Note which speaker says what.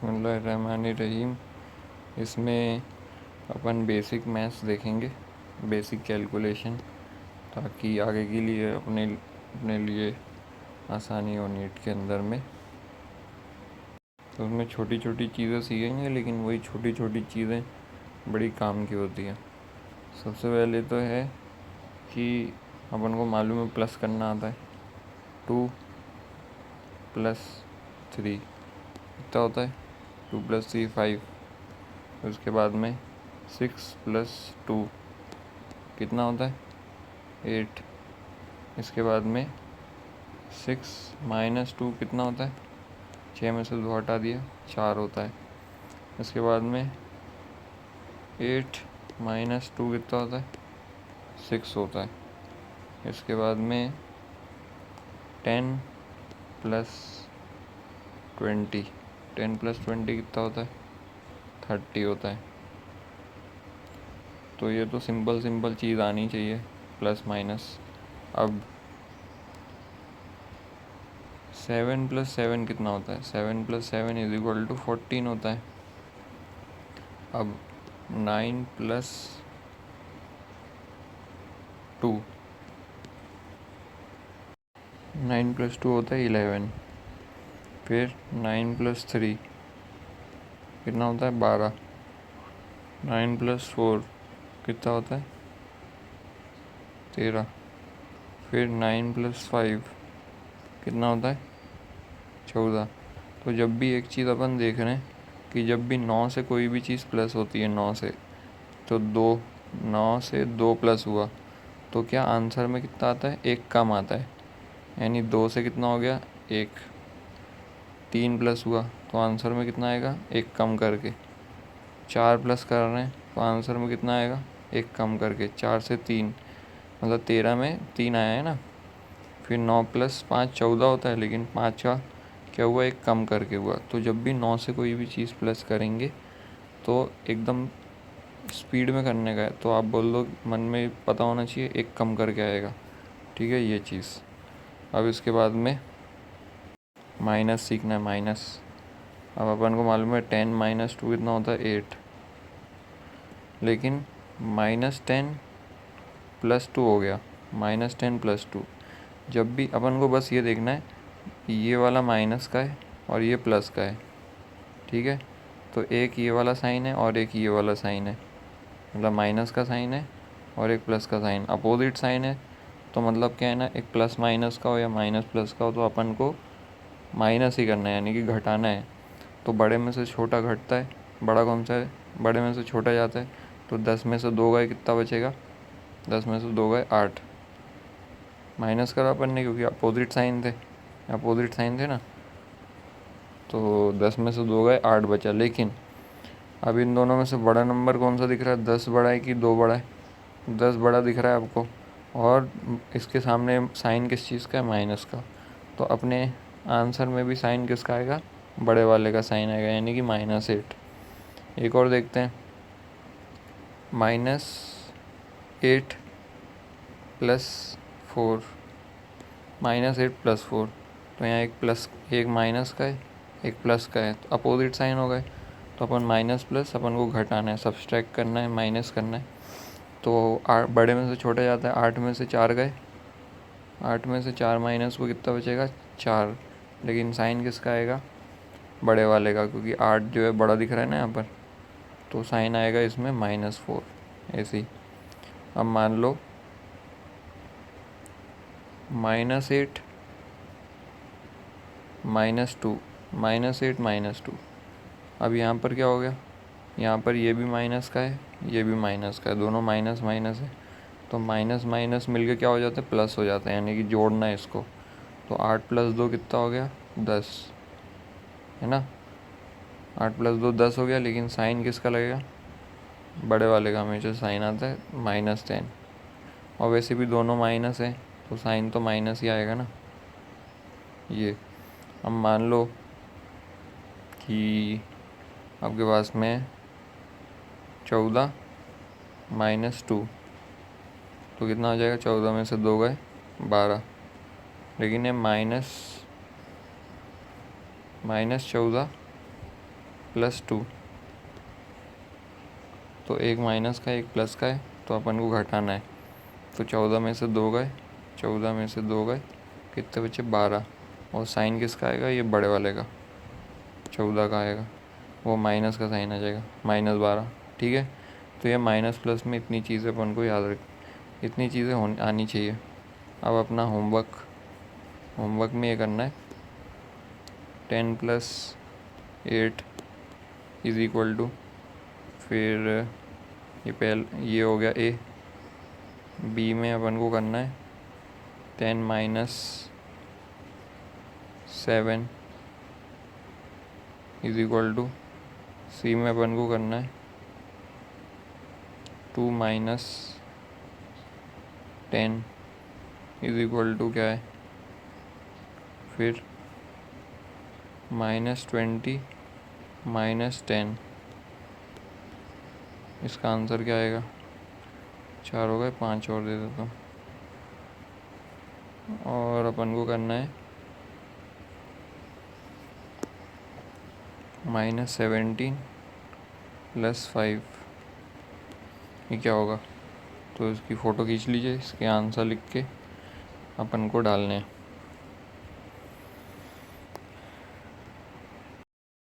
Speaker 1: बिस्मिल्लाहिर्रहमानिर्रहीम। इसमें अपन basic maths देखेंगे, बेसिक कैलकुलेशन, ताकि आगे के लिए अपने लिए आसानी हो नीट के अंदर में। तो उसमें छोटी छोटी चीज़ें सीखेंगे, लेकिन वही छोटी छोटी चीज़ें बड़ी काम की होती हैं। सबसे पहले तो है कि अपन को मालूम है प्लस करना आता है। 2 + 3 कितना होता है? 2 + 3 5। उसके बाद में 6 + 2 कितना होता है? 8। इसके बाद में 6 - 2 कितना होता है? 6 में से 2 हटा दिया, 4 होता है। इसके बाद में 8 - 2 कितना होता है? 6 होता है। इसके बाद में 10 + 20 10 + 20 कितना होता है? 30 होता है। तो ये तो सिंपल चीज़ आनी चाहिए, प्लस माइनस। अब 7 + 7 कितना होता है? 7 + 7 = 14 होता है। अब 9 + 2 9 + 2 होता है 11। फिर 9 + 3 कितना होता है? 12। 9 + 4 कितना होता है? 13। फिर 9 + 5 कितना होता है? 14। तो जब भी एक चीज़ अपन देख रहे हैं कि जब भी 9 से कोई भी चीज़ प्लस होती है, 9 से, तो 9 से 2 प्लस हुआ तो क्या आंसर में कितना आता है? 1 कम आता है। यानी 2 से कितना हो गया? 1। 3 प्लस हुआ तो आंसर में कितना आएगा? 1 कम करके। 4 प्लस कर रहे हैं तो आंसर में कितना आएगा? 1 कम करके। 4 से 3 मतलब 13 में 3 आया है ना। फिर 9 + 5 14 होता है, लेकिन 5 का क्या हुआ? 1 कम करके हुआ। तो जब भी 9 से कोई भी चीज़ प्लस करेंगे तो एकदम स्पीड में करने का है, तो आप बोल दो, मन में पता होना चाहिए 1 कम करके आएगा। ठीक है, ये चीज़। अब इसके बाद में माइनस सीखना है, माइनस। अब अपन को मालूम है 10 - 2 कितना होता है? 8। लेकिन -10 + 2 हो गया। -10 + 2 जब भी अपन को बस ये देखना है ये वाला माइनस का है और ये प्लस का है। ठीक है, तो एक ये वाला साइन है और एक ये वाला साइन है, मतलब माइनस का साइन है और एक प्लस का साइन। अपोजिट साइन है तो मतलब क्या है ना, एक प्लस माइनस का हो या माइनस प्लस का हो तो अपन को माइनस ही करना है, यानी कि घटाना है। तो बड़े में से छोटा घटता है, बड़ा कौन सा है? बड़े में से छोटा जाता है। तो 10 में से 2 गए, कितना बचेगा? 10 में से 2 गए 8। माइनस करा अपन ने क्योंकि अपोजिट साइन थे ना। तो 10 में से 2 गए 8 बचा। लेकिन अब इन दोनों में से बड़ा नंबर कौन सा दिख रहा है? 10 बड़ा है कि 2 बड़ा है? 10 बड़ा दिख रहा है आपको। और इसके सामने साइन किस चीज़ का है? माइनस का। तो अपने आंसर में भी साइन किसका आएगा? बड़े वाले का साइन आएगा, यानी कि -8। एक और देखते हैं, -8 + 4 -8 + 4। तो यहाँ एक प्लस, एक माइनस का है, एक प्लस का है, तो अपोजिट साइन हो गए। तो अपन माइनस प्लस अपन को घटाना है, सब्सट्रैक्ट करना है, माइनस करना है। तो बड़े में से छोटा जाता है, 8 में से 4 गए, 8 में से 4 माइनस को कितना बचेगा? 4। लेकिन साइन किसका आएगा? बड़े वाले का, क्योंकि 8 जो है बड़ा दिख रहा है ना यहाँ पर, तो साइन आएगा इसमें -4। ऐसे ही अब मान लो -8 - 2 -8 - 2। अब यहाँ पर क्या हो गया? यहाँ पर ये भी माइनस का है, ये भी माइनस का है, दोनों माइनस माइनस है। तो माइनस माइनस मिलके क्या हो जाता है? प्लस हो जाता है, यानी कि जोड़ना है इसको। तो 8 + 2 कितना हो गया? 10, है ना। 8 + 2 10 हो गया। लेकिन साइन किसका लगेगा? बड़े वाले का हमेशा साइन आता है -10। और वैसे भी दोनों माइनस है तो साइन तो माइनस ही आएगा ना। ये अब मान लो कि आपके पास में 14 - 2 तो कितना हो जाएगा? 14 में से 2 गए 12। लेकिन ये -14 प्लस 2, तो एक माइनस का एक प्लस का है, तो अपन को घटाना है। तो 14 में से 2 गए, 14 में से 2 गए, कितने बचे 12। और साइन किसका आएगा, ये बड़े वाले का 14 का आएगा, वो माइनस का साइन आ जाएगा, -12। ठीक है, तो ये माइनस प्लस में इतनी चीज़ें अपन को याद रख, इतनी चीज़ें आनी चाहिए। अब अपना होमवर्क में ये करना है, 10 + 8 = फिर ये हो गया ए। बी में अपन को करना है 10 - 7 = सी में अपन को करना है 2 - 10 = क्या है, फिर -20 - 10, इसका आंसर क्या आएगा, 4 हो गए, 5 और दे देता हूँ। और अपन को करना है -17 + 5, ये क्या होगा। तो इसकी फ़ोटो खींच लीजिए, इसके आंसर लिख के अपन को डालने हैं।